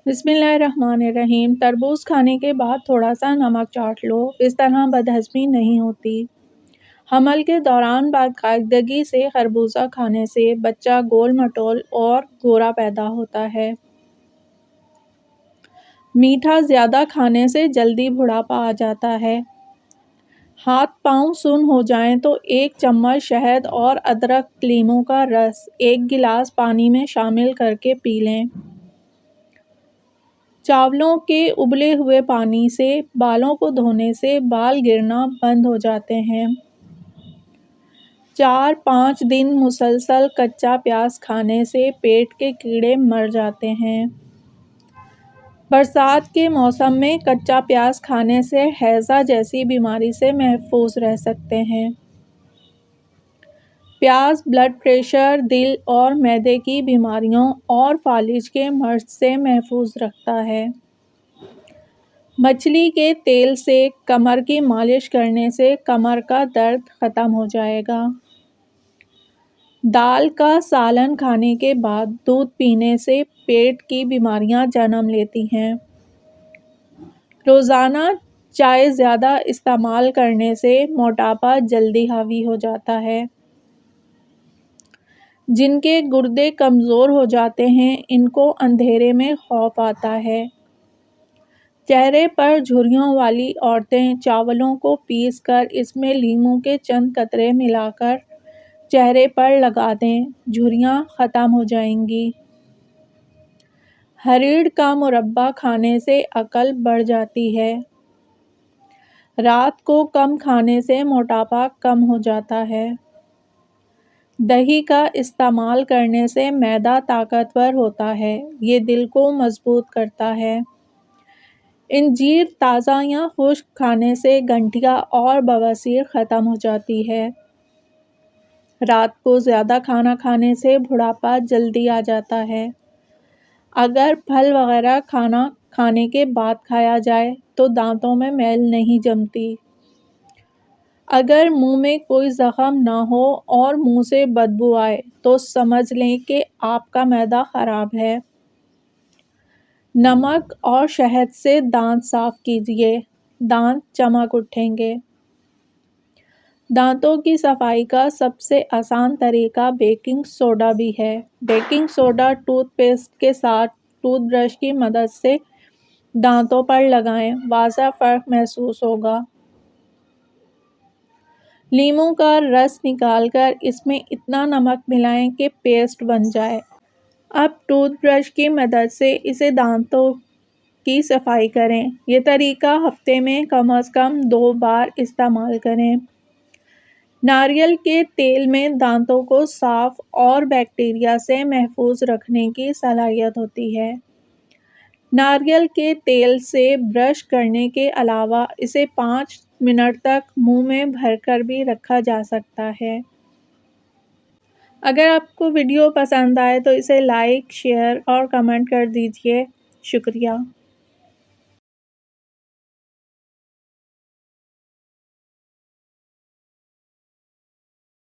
بسم اللہ الرحمن الرحیم۔ تربوز کھانے کے بعد تھوڑا سا نمک چاٹ لو، اس طرح بدہضمی نہیں ہوتی۔ حمل کے دوران باقاعدگی سے خربوزہ کھانے سے بچہ گول مٹول اور گورا پیدا ہوتا ہے۔ میٹھا زیادہ کھانے سے جلدی بڑھاپا آ جاتا ہے۔ ہاتھ پاؤں سن ہو جائیں تو 1 چمچ شہد اور ادرک لیموں کا رس 1 گلاس پانی میں شامل کرکے پی لیں۔ چاولوں کے ابلے ہوئے پانی سے بالوں کو دھونے سے بال گرنا بند ہو جاتے ہیں۔ 4-5 دن مسلسل کچا پیاز کھانے سے پیٹ کے کیڑے مر جاتے ہیں۔ برسات کے موسم میں کچا پیاز کھانے سے ہیضہ جیسی بیماری سے محفوظ رہ سکتے ہیں۔ پیاز بلڈ پریشر، دل اور معدے کی بیماریوں اور فالج کے مرض سے محفوظ رکھتا ہے۔ مچھلی کے تیل سے کمر کی مالش کرنے سے کمر کا درد ختم ہو جائے گا۔ دال کا سالن کھانے کے بعد دودھ پینے سے پیٹ کی بیماریاں جنم لیتی ہیں۔ روزانہ چائے زیادہ استعمال کرنے سے موٹاپا جلدی حاوی ہو جاتا ہے۔ جن کے گردے کمزور ہو جاتے ہیں ان کو اندھیرے میں خوف آتا ہے۔ چہرے پر جھریوں والی عورتیں چاولوں کو پیس کر اس میں لیموں کے چند قطرے ملا کر چہرے پر لگا دیں، جھریاں ختم ہو جائیں گی۔ ہریڑ کا مربا کھانے سے عقل بڑھ جاتی ہے۔ رات کو کم کھانے سے موٹاپا کم ہو جاتا ہے۔ دہی کا استعمال کرنے سے معدہ طاقتور ہوتا ہے، یہ دل کو مضبوط کرتا ہے۔ انجیر تازہ یا خشک کھانے سے گٹھیا اور بواسیر ختم ہو جاتی ہے۔ رات کو زیادہ کھانا کھانے سے بڑھاپا جلدی آ جاتا ہے۔ اگر پھل وغیرہ کھانا کھانے کے بعد کھایا جائے تو دانتوں میں میل نہیں جمتی۔ اگر منہ میں کوئی زخم نہ ہو اور منہ سے بدبو آئے تو سمجھ لیں کہ آپ کا معدہ خراب ہے۔ نمک اور شہد سے دانت صاف کیجیے، دانت چمک اٹھیں گے۔ دانتوں کی صفائی کا سب سے آسان طریقہ بیکنگ سوڈا بھی ہے۔ بیکنگ سوڈا ٹوتھ پیسٹ کے ساتھ ٹوتھ برش کی مدد سے دانتوں پر لگائیں، واضح فرق محسوس ہوگا۔ لیموں کا رس نکال کر اس میں اتنا نمک ملائیں کہ پیسٹ بن جائے۔ اب ٹوتھ برش کی مدد سے اسے دانتوں کی صفائی کریں۔ یہ طریقہ ہفتے میں کم از کم 2 بار استعمال کریں۔ ناریل کے تیل میں دانتوں کو صاف اور بیکٹیریا سے محفوظ رکھنے کی صلاحیت ہوتی ہے۔ ناریل کے تیل سے برش کرنے کے علاوہ اسے 5 منٹ تک منہ میں بھر کر بھی رکھا جا سکتا ہے۔ اگر آپ کو ویڈیو پسند آئے تو اسے لائک، شیئر اور کمنٹ کر دیجیے۔ شکریہ۔